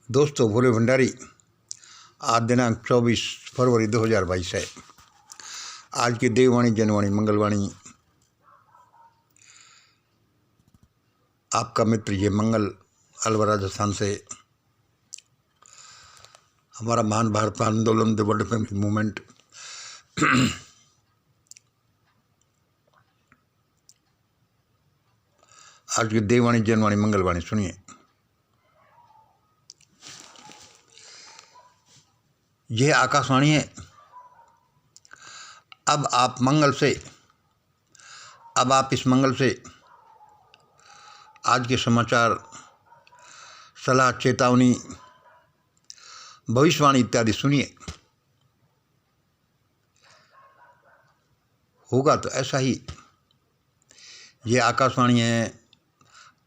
दोस्तों, भोले भंडारी। आज दिनांक 24 फरवरी 2022 है। आज की देववाणी, जनवाणी, मंगलवाणी आपका मित्र ये मंगल अलवर राजस्थान से। हमारा महान भारत आंदोलन, द वर्ल्ड फैमिली मूवमेंट, आज की देववाणी, जनवाणी, मंगलवाणी सुनिए। यह आकाशवाणी है। अब आप इस मंगल से आज के समाचार, सलाह, चेतावनी, भविष्यवाणी इत्यादि सुनिए। होगा तो ऐसा ही। ये आकाशवाणी है।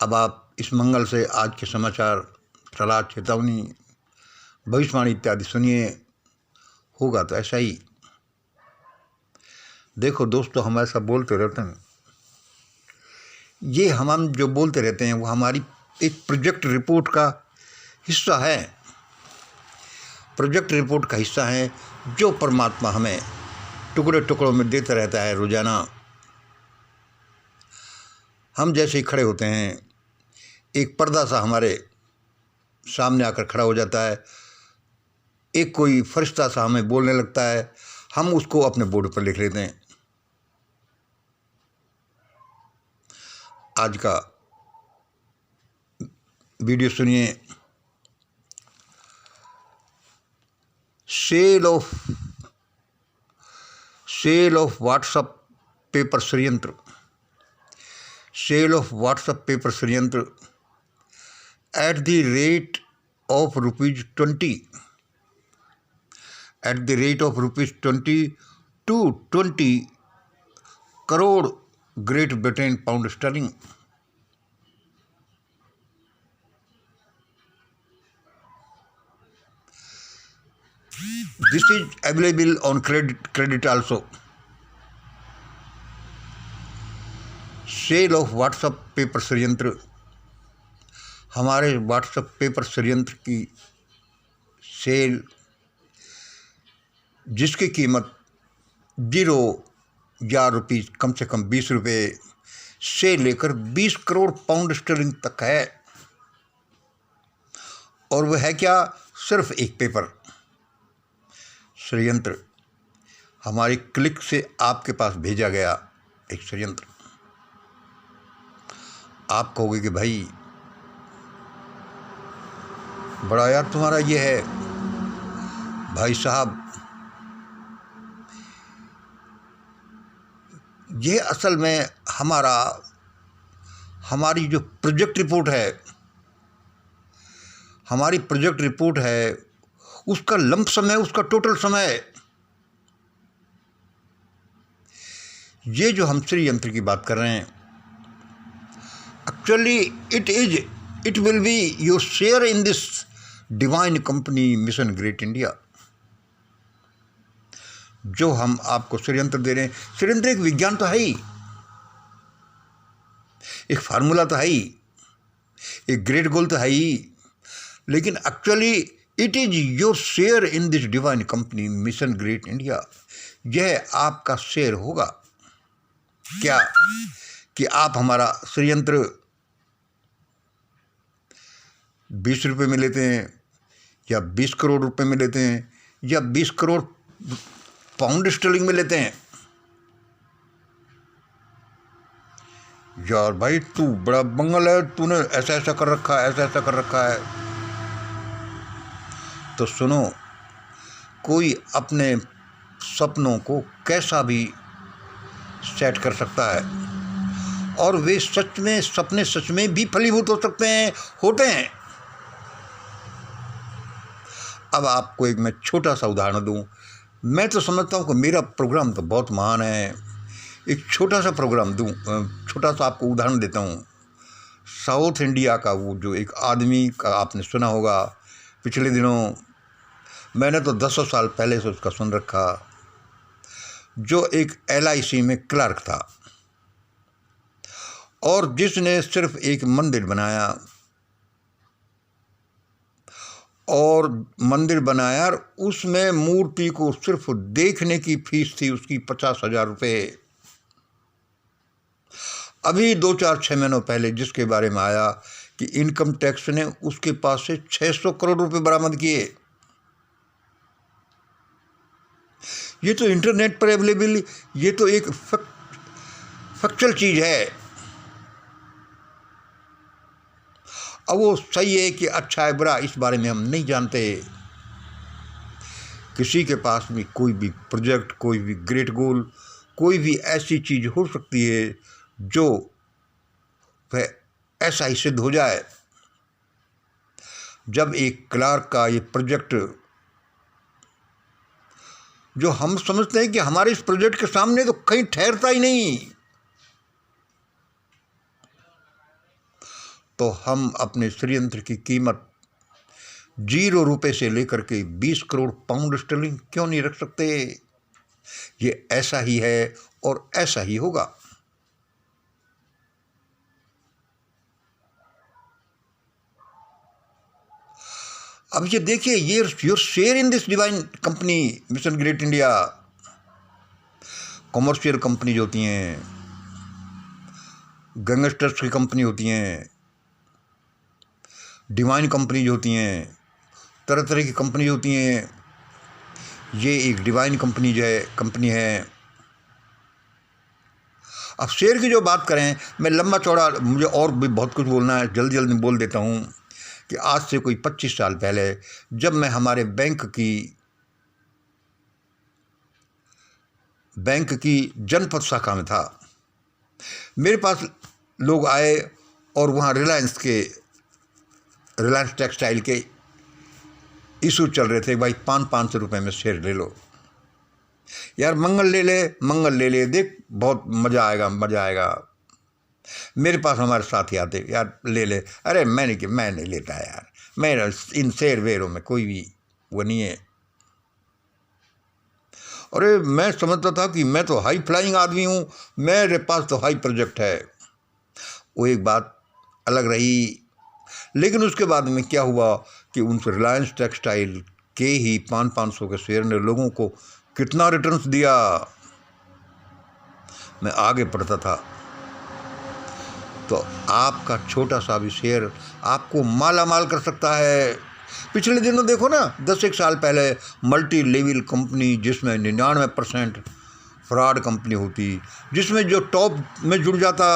अब आप इस मंगल से आज के समाचार, सलाह, चेतावनी, भविष्यवाणी इत्यादि सुनिए। होगा तो ऐसा ही। देखो दोस्तों, हम ऐसा बोलते रहते हैं। ये हम जो बोलते रहते हैं वो हमारी एक प्रोजेक्ट रिपोर्ट का हिस्सा है। प्रोजेक्ट रिपोर्ट का हिस्सा है जो परमात्मा हमें टुकड़े टुकड़ों में देता रहता है रोजाना। हम जैसे ही खड़े होते हैं, एक पर्दा सा हमारे सामने आकर खड़ा हो जाता है। एक कोई फरिश्ता सा हमें बोलने लगता है। हम उसको अपने बोर्ड पर लिख लेते हैं। आज का वीडियो सुनिए। सेल ऑफ व्हाट्सएप पेपर षड्यंत्र। सेल ऑफ व्हाट्सएप पेपर षड्यंत्र at the rate of ₹20 to 20 crore Great Britain pound sterling. This is available on credit also. Sale of WhatsApp paper षड्यंत्र, हमारे व्हाट्सएप पेपर षड्यंत्र की cell, जिसकी कीमत 0 या rupees कम से कम 20 रुपये से लेकर 20 करोड़ पाउंड स्टर्लिंग तक है। और वह है क्या? सिर्फ एक पेपर षड्यंत्र, हमारी क्लिक से आपके पास भेजा गया एक षड्यंत्र। आप कहोगे कि भाई बड़ा यार तुम्हारा ये है। भाई साहब, ये असल में हमारी जो प्रोजेक्ट रिपोर्ट है, उसका लंप समय, उसका टोटल समय। ये जो हम षड्यंत्र की बात कर रहे हैं, actually it will be your share in this divine company mission great India. जो हम आपको षड्यंत्र दे रहे हैं, षड्यंत्र एक विज्ञान तो है ही, एक फार्मूला तो है ही, एक ग्रेट गोल तो है ही, लेकिन actually it is your share in this divine company mission great India. यह आपका शेयर होगा। क्या कि आप हमारा षड्यंत्र 20 रुपये में लेते हैं, या 20 करोड़ रुपए में लेते हैं, या 20 करोड़ पाउंड स्टर्लिंग में लेते हैं। यार भाई, तू बड़ा बंगल है, तूने ऐसा ऐसा कर रखा है, ऐसा ऐसा कर रखा है। तो सुनो, कोई अपने सपनों को कैसा भी सेट कर सकता है, और वे सपने सच में भी फलीभूत हो सकते हैं, होते हैं। अब आपको एक मैं छोटा सा उदाहरण दूं। मैं तो समझता हूँ कि मेरा प्रोग्राम तो बहुत महान है। एक छोटा सा प्रोग्राम दूं, छोटा सा आपको उदाहरण देता हूँ। साउथ इंडिया का वो जो एक आदमी का आपने सुना होगा, पिछले दिनों मैंने तो 10 साल पहले से उसका सुन रखा, जो एक LIC में क्लर्क था, और जिसने सिर्फ एक मंदिर बनाया और मंदिर बनाया, और उसमें मूर्ति को सिर्फ देखने की फीस थी उसकी 50,000 रुपये। अभी 2-4-6 महीनों पहले जिसके बारे में आया कि इनकम टैक्स ने उसके पास से 600 करोड़ रुपए बरामद किए। ये तो इंटरनेट पर अवेलेबल, ये तो एक फैक्चुअल चीज है। अब वो सही है कि अच्छा है बुरा, इस बारे में हम नहीं जानते। किसी के पास भी कोई भी प्रोजेक्ट, कोई भी ग्रेट गोल, कोई भी ऐसी चीज हो सकती है जो वह ऐसा ही सिद्ध हो जाए। जब एक क्लार्क का ये प्रोजेक्ट, जो हम समझते हैं कि हमारे इस प्रोजेक्ट के सामने तो कहीं ठहरता ही नहीं, तो हम अपने षड्यंत्र की कीमत 0 रुपए से लेकर के 20 करोड़ पाउंड स्टर्लिंग क्यों नहीं रख सकते। ये ऐसा ही है और ऐसा ही होगा। अब ये देखिए, ये your share in this divine company mission great India. Commercial company जो होती हैं, गैंगस्टर्स की कंपनी होती हैं, डिवाइन कंपनी जो होती हैं, तरह तरह की कंपनी होती हैं, ये एक डिवाइन कंपनी जो है कंपनी है। अब शेयर की जो बात करें, मैं लंबा चौड़ा, मुझे और भी बहुत कुछ बोलना है, जल्दी जल्दी बोल देता हूँ कि आज से कोई 25 साल पहले जब मैं हमारे बैंक की जनपद शाखा में था, मेरे पास लोग आए और वहाँ रिलायंस टेक्सटाइल के इशू चल रहे थे, भाई 500 रुपये में शेयर ले लो यार, मंगल ले ले, देख बहुत मज़ा आएगा। मेरे पास हमारे साथी आते, यार ले ले, अरे मैं नहीं लेता यार, मेरा इन शेयर वेरों में कोई भी वो नहीं है। अरे मैं समझता था कि मैं तो हाई फ्लाइंग आदमी हूँ, मेरे पास तो हाई प्रोजेक्ट है। वो एक बात अलग रही। लेकिन उसके बाद में क्या हुआ कि उन रिलायंस टेक्सटाइल के ही 500 के शेयर ने लोगों को कितना रिटर्न्स दिया। मैं आगे पढ़ता था तो आपका छोटा सा भी शेयर आपको माला माल कर सकता है। पिछले दिनों देखो ना, 10 साल पहले मल्टी लेवल कंपनी जिसमें 99% फ्रॉड कंपनी होती, जिसमें जो टॉप में जुड़ जाता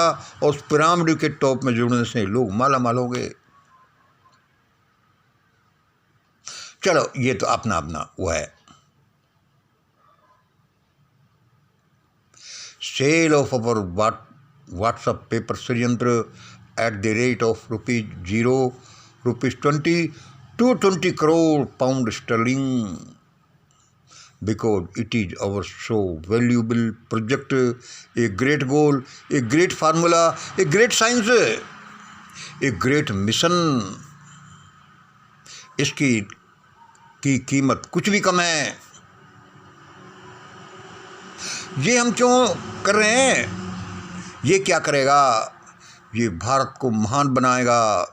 और उस पिरामिड के टॉप में जुड़ने से लोग माला माल हो गए। चलो ये तो अपना वो है। Sale of our WhatsApp paper षड्यंत्र at the rate of ₹20 to 20 crore pound sterling, because it is our so valuable project, a great goal, a great formula, a great science, a great mission। इसकी कीमत कुछ भी कम है। ये हम क्यों कर रहे हैं? ये क्या करेगा? ये भारत को महान बनाएगा,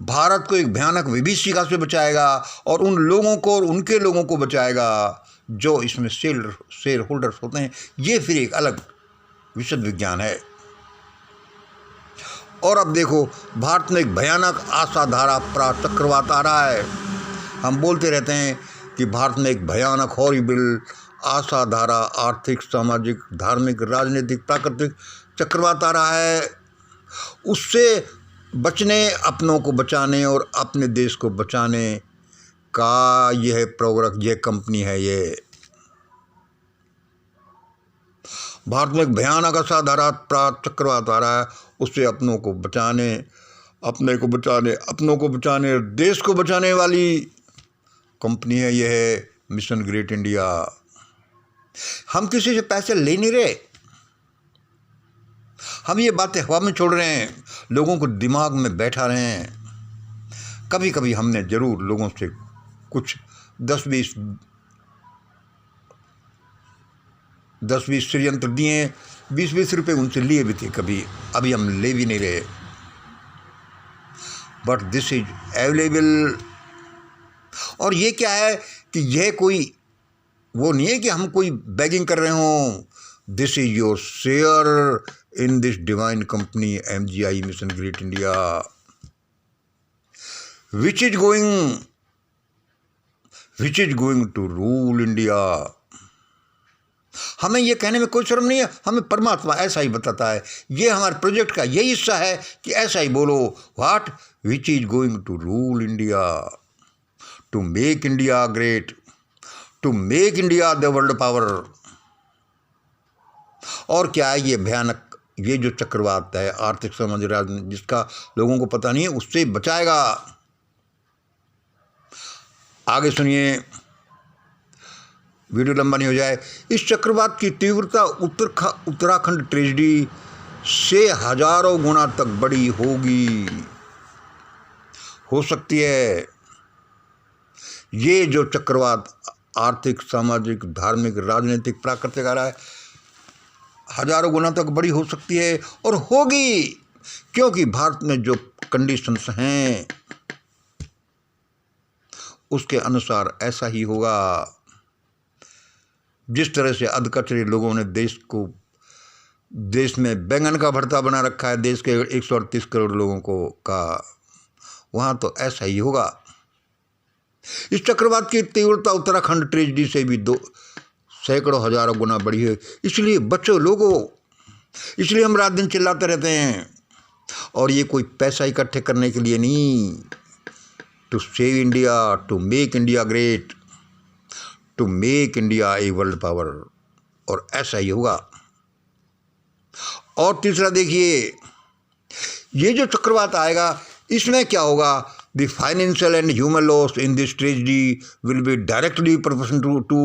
भारत को एक भयानक विभीषिका से बचाएगा और उन लोगों को और उनके लोगों को बचाएगा जो इसमें शेयर होल्डर्स होते हैं। ये फिर एक अलग विशद विज्ञान है। और अब देखो, भारत में एक भयानक असाधारण अपराध चक्रवात आ रहा है। हम बोलते रहते हैं कि भारत में एक भयानक हॉरिबल असाधारण आर्थिक, सामाजिक, धार्मिक, राजनीतिक, प्राकृतिक चक्रवात आ रहा है। उससे बचने, अपनों को बचाने और अपने देश को बचाने का यह प्रोग्राम, यह कंपनी है। ये भारत में एक भयानक असाधारण चक्रवात आ रहा है, उससे अपनों को बचाने, अपनों को बचाने, देश को बचाने वाली कंपनी है यह मिशन ग्रेट इंडिया। हम किसी से पैसे ले नहीं रहे, हम ये बातें हवा में छोड़ रहे हैं, लोगों को दिमाग में बैठा रहे हैं। कभी कभी हमने जरूर लोगों से कुछ 10-20 षड्यंत्र दिए, 20-20 रुपये उनसे लिए भी थे कभी। अभी हम ले भी नहीं रहे। But this is available. और ये क्या है कि यह कोई वो नहीं है कि हम कोई बैगिंग कर रहे हों। This is your share in this divine company MGI mission great India, which is going to rule India. हमें ये कहने में कोई शर्म नहीं है, हमें परमात्मा ऐसा ही बताता है। ये हमारे प्रोजेक्ट का यही हिस्सा है कि ऐसा ही बोलो। What? Which is going to rule India, to make India great, to make India the world power. और क्या है ये भयानक, ये जो चक्रवात है आर्थिक समाज राजनीति, जिसका लोगों को पता नहीं है, उससे बचाएगा। आगे सुनिए, वीडियो लंबा नहीं हो जाए। इस चक्रवात की तीव्रता उत्तराखंड ट्रेजेडी से हजारों गुना तक बड़ी होगी, हो सकती है। ये जो चक्रवात आर्थिक, सामाजिक, धार्मिक, राजनीतिक, प्राकृतिक आ रहा है, हजारों गुना तक बड़ी हो सकती है और होगी, क्योंकि भारत में जो कंडीशंस हैं उसके अनुसार ऐसा ही होगा। जिस तरह से अधकचरे लोगों ने देश में बैंगन का भरता बना रखा है, देश के 138 करोड़ लोगों को का, वहाँ तो ऐसा ही होगा। इस चक्रवात की तीव्रता उत्तराखंड ट्रेजेडी से भी सैकड़ों हजारों गुना बढ़ी है। इसलिए बच्चों, लोगों, इसलिए हम रात दिन चिल्लाते रहते हैं। और ये कोई पैसा इकट्ठे करने के लिए नहीं, to save India, to make India great, to make India a world power. और ऐसा ही होगा। और तीसरा देखिए, ये जो चक्रवात आएगा इसमें क्या होगा? The financial and human loss in this tragedy will be directly proportional to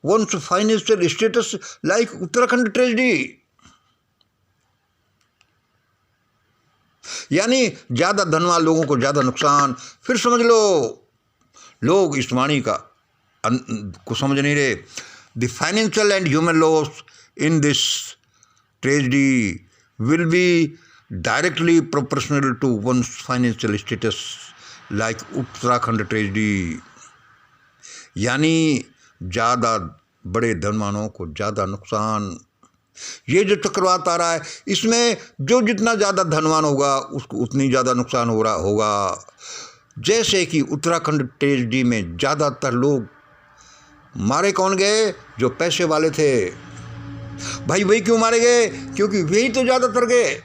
one's financial status, like Uttarakhand tragedy. यानी ज़्यादा धनवान लोगों को ज़्यादा नुकसान। फिर समझ लो, लोग इस वाणी को समझ नहीं रहे। The financial and human loss in this tragedy will be directly proportional to one's financial status, like Uttarakhand tragedy. यानी ज़्यादा बड़े धनवानों को ज़्यादा नुकसान। ये जो चक्रवात आ रहा है, इसमें जो जितना ज़्यादा धनवान होगा उसको उतनी ज़्यादा नुकसान हो रहा होगा। जैसे कि उत्तराखंड ट्रेजेडी में ज़्यादातर लोग मारे कौन गए? जो पैसे वाले थे। भाई वही क्यों मारे गए? क्योंकि वही तो ज़्यादातर गए।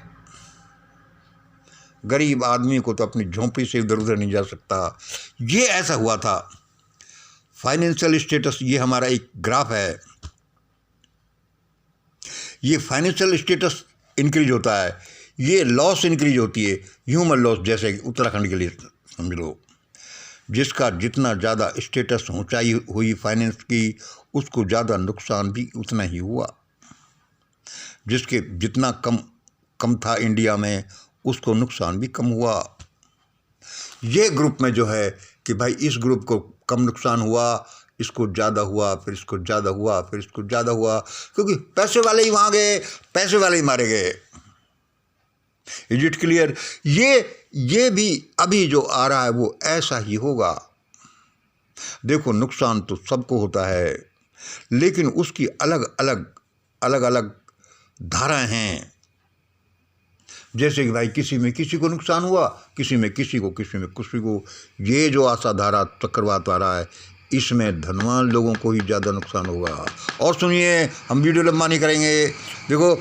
गरीब आदमी को तो अपनी झोंपड़ी से इधर उधर नहीं जा सकता। ये ऐसा हुआ था। फाइनेंशियल स्टेटस, ये हमारा एक ग्राफ है। ये फाइनेंशियल स्टेटस इंक्रीज होता है, ये लॉस इंक्रीज होती है, ह्यूमन लॉस। जैसे कि उत्तराखंड के लिए समझ लो, जिसका जितना ज़्यादा स्टेटस, ऊंचाई हुई फाइनेंस की, उसको ज़्यादा नुकसान भी उतना ही हुआ। जिसके जितना कम था इंडिया में, उसको नुकसान भी कम हुआ। ये ग्रुप में जो है कि भाई इस ग्रुप को कम नुकसान हुआ, इसको ज़्यादा हुआ, फिर इसको ज़्यादा हुआ, फिर इसको ज़्यादा हुआ, क्योंकि पैसे वाले ही वहाँ गए, पैसे वाले ही मारे गए। Is it clear? ये भी अभी जो आ रहा है वो ऐसा ही होगा। देखो, नुकसान तो सबको होता है, लेकिन उसकी अलग अलग धाराएं हैं। जैसे कि भाई किसी में किसी को नुकसान हुआ, किसी में किसी को। ये जो आशा धारा चक्रवात आ रहा है, इसमें धनवान लोगों को ही ज़्यादा नुकसान होगा। और सुनिए, हम वीडियो लंबा नहीं करेंगे। देखो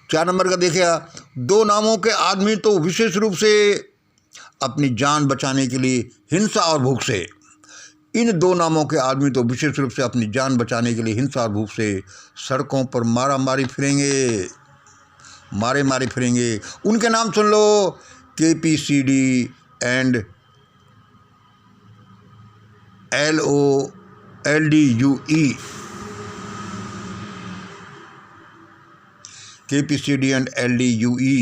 4 नंबर का देखिए, 2 नामों के आदमी तो विशेष रूप से अपनी जान बचाने के लिए हिंसा और भूख से, इन 2 नामों के आदमी तो विशेष रूप से अपनी जान बचाने के लिए हिंसा और भूख से सड़कों पर मारे मारी फिरेंगे। उनके नाम सुन लो, KPCD and LOLDUE। KPCD and LDUE,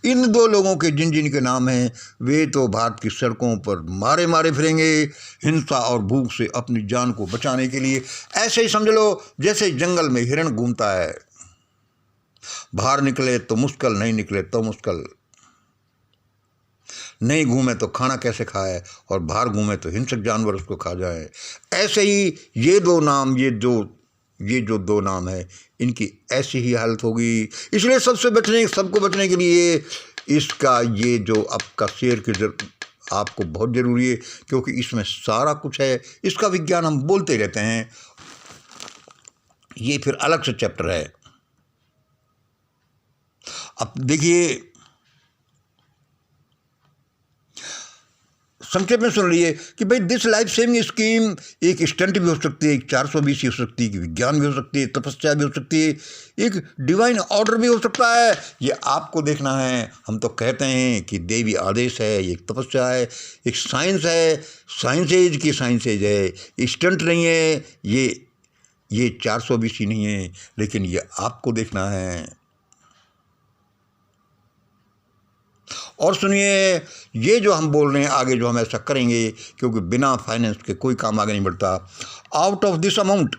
इन 2 लोगों के जिन के नाम हैं, वे तो भारत की सड़कों पर मारे फिरेंगे हिंसा और भूख से अपनी जान को बचाने के लिए। ऐसे ही समझ लो जैसे जंगल में हिरण घूमता है, बाहर निकले तो मुश्किल, नहीं निकले तो मुश्किल। नहीं घूमे तो खाना कैसे खाए, और बाहर घूमे तो हिंसक जानवर उसको खा जाए। ऐसे ही ये दो नाम, ये जो दो नाम है, इनकी ऐसी ही हालत होगी। इसलिए सबको बचने के लिए इसका ये जो आपका शेयर की आपको बहुत ज़रूरी है, क्योंकि इसमें सारा कुछ है। इसका विज्ञान हम बोलते रहते हैं, ये फिर अलग से चैप्टर है। अब देखिए, संक्षेप में सुन लीजिए कि भाई दिस लाइफ सेविंग स्कीम एक स्टंट भी हो सकती है, एक 420 हो सकती है, विज्ञान भी हो सकती है, तपस्या भी हो सकती है, एक डिवाइन ऑर्डर भी हो सकता है। ये आपको देखना है। हम तो कहते हैं कि देवी आदेश है, ये एक तपस्या है, एक साइंस है, साइंस एज की साइंस एज है, स्टंट नहीं है, ये 420 नहीं है, लेकिन ये आपको देखना है। और सुनिए, ये जो हम बोल रहे हैं आगे, जो हम ऐसा करेंगे, क्योंकि बिना फाइनेंस के कोई काम आगे नहीं बढ़ता। Out of this amount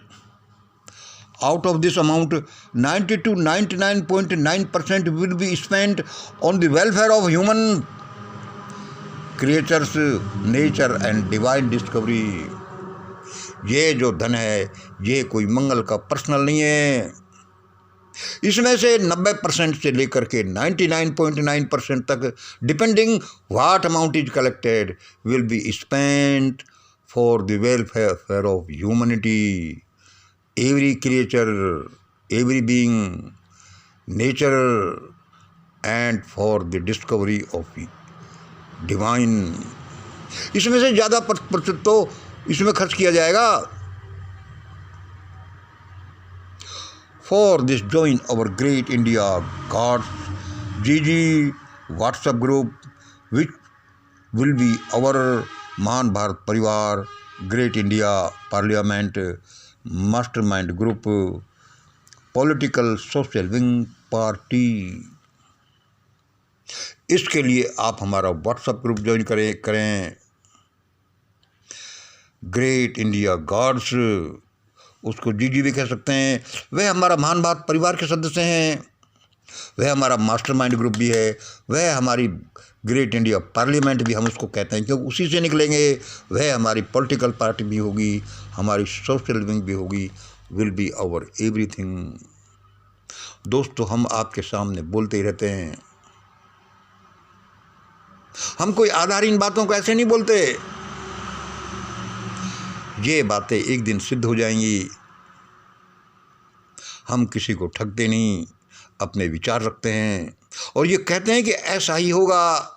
90 to 99.9% will be spent on the welfare of human creatures, nature and divine discovery. ये जो धन है, ये कोई मंगल का पर्सनल नहीं है। इसमें से 90% से लेकर के 99.9% तक, depending what amount is collected, will be spent for the welfare of humanity, every creature, every being, nature, and for the discovery of divine. इसमें से ज़्यादा प्रतिशत तो इसमें खर्च किया जाएगा। For this, join our Great India Gods GG WhatsApp group, which will be our महान भारत परिवार, Great India Parliament Mastermind Group, Political Social Wing Party। इसके लिए आप हमारा WhatsApp ग्रुप ज्वाइन करें ग्रेट इंडिया गॉड्स, उसको जीजी भी कह सकते हैं। वह हमारा महान भारत परिवार के सदस्य हैं, वह हमारा मास्टरमाइंड ग्रुप भी है, वह हमारी ग्रेट इंडिया पार्लियामेंट भी हम उसको कहते हैं, क्योंकि उसी से निकलेंगे। वह हमारी पॉलिटिकल पार्टी भी होगी, हमारी सोशल विंग भी होगी, विल बी आवर एवरीथिंग। दोस्तों, हम आपके सामने बोलते ही रहते हैं, हम कोई आधारहीन बातों को ऐसे नहीं बोलते। ये बातें एक दिन सिद्ध हो जाएंगी। हम किसी को ठगते नहीं, अपने विचार रखते हैं और ये कहते हैं कि ऐसा ही होगा।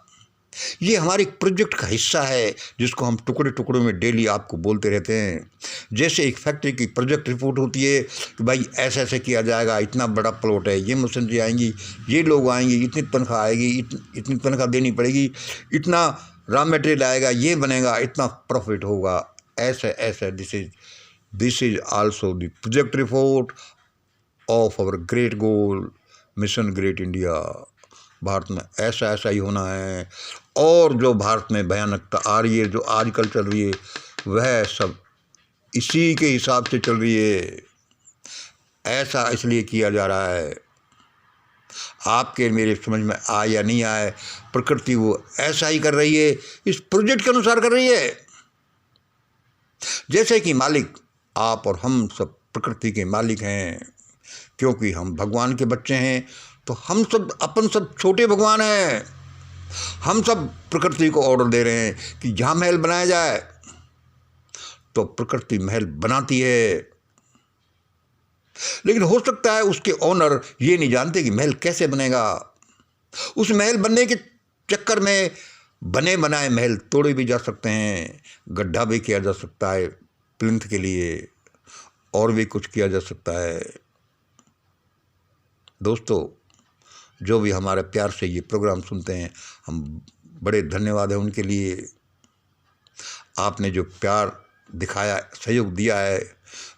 ये हमारे प्रोजेक्ट का हिस्सा है, जिसको हम टुकड़े टुकड़ों में डेली आपको बोलते रहते हैं। जैसे एक फैक्ट्री की प्रोजेक्ट रिपोर्ट होती है कि भाई ऐसे ऐसे किया जाएगा, इतना बड़ा प्लॉट है, ये मशीनरी आएंगी, ये लोग आएंगे, इतनी तनख्वाह आएगी, इतनी तनख्वाह देनी पड़ेगी, इतना रॉ मटेरियल आएगा, ये बनेगा, इतना प्रॉफिट होगा, ऐसे ऐसे। This is also the project report of our great goal mission great India. Bharat में ऐसा ऐसा ही होना है। और जो भारत में भयानकता आ रही है, जो आजकल चल रही है, वह सब इसी के हिसाब से चल रही है। ऐसा इसलिए किया जा रहा है, आपके मेरे समझ में आए या नहीं आए, प्रकृति वो ऐसा ही कर रही है, इस प्रोजेक्ट के अनुसार कर रही है। जैसे कि मालिक आप और हम सब प्रकृति के मालिक हैं, क्योंकि हम भगवान के बच्चे हैं, तो हम सब छोटे भगवान हैं। हम सब प्रकृति को ऑर्डर दे रहे हैं कि जहाँ महल बनाया जाए, तो प्रकृति महल बनाती है। लेकिन हो सकता है उसके ओनर ये नहीं जानते कि महल कैसे बनेगा। उस महल बनने के चक्कर में बने बनाए महल तोड़े भी जा सकते हैं, गड्ढा भी किया जा सकता है प्लिंथ के लिए, और भी कुछ किया जा सकता है। दोस्तों, जो भी हमारे प्यार से ये प्रोग्राम सुनते हैं, हम बड़े धन्यवाद है उनके लिए। आपने जो प्यार दिखाया, सहयोग दिया है,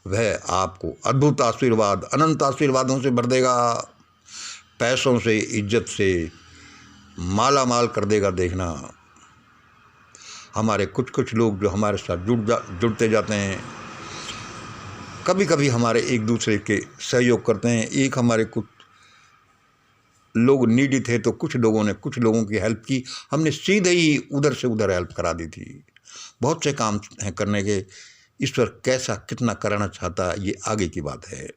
वह आपको अद्भुत आशीर्वाद, अनंत आशीर्वादों से भर देगा, पैसों से, इज्जत से माला माल कर देगा। देखना, हमारे कुछ लोग जो हमारे साथ जुड़ते जाते हैं, कभी कभी हमारे एक दूसरे के सहयोग करते हैं। एक हमारे कुछ लोग नीडी थे तो कुछ लोगों ने कुछ लोगों की हेल्प की, हमने सीधे ही उधर से उधर हेल्प करा दी थी। बहुत से काम हैं करने के, ईश्वर कैसा कितना कराना चाहता ये आगे की बात है।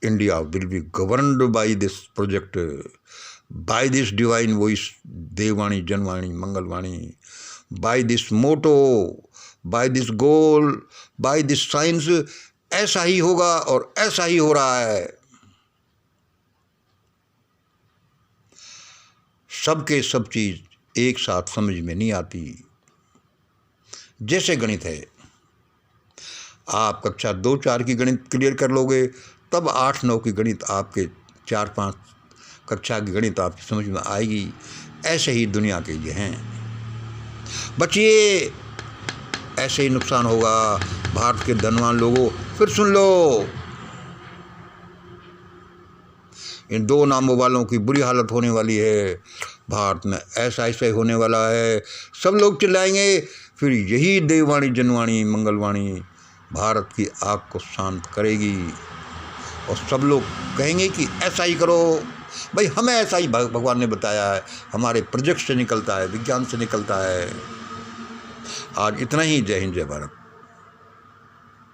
India will be governed by this project, by this divine voice, देववाणी जनवाणी मंगलवाणी, by this motto, by this goal, by this science. ऐसा ही होगा और ऐसा ही हो रहा है। सबके सब चीज़ एक साथ समझ में नहीं आती। जैसे गणित है, आप कक्षा 2-4 की गणित क्लियर कर लोगे, तब 8-9 की गणित आपके 4-5 कक्षा की गणित आपकी समझ में आएगी। ऐसे ही दुनिया के ये हैं। बचिए, ऐसे ही नुकसान होगा भारत के धनवान लोगों। फिर सुन लो, इन 2 नामों वालों की बुरी हालत होने वाली है। भारत में ऐसा ऐसा होने वाला है, सब लोग चिल्लाएंगे, फिर यही देववाणी जनवाणी मंगलवाणी भारत की आग को शांत करेगी और सब लोग कहेंगे कि ऐसा ही करो। भाई हमें ऐसा ही भगवान ने बताया है, हमारे प्रोजेक्ट से निकलता है, विज्ञान से निकलता है। आज इतना ही। जय हिंद, जय भारत।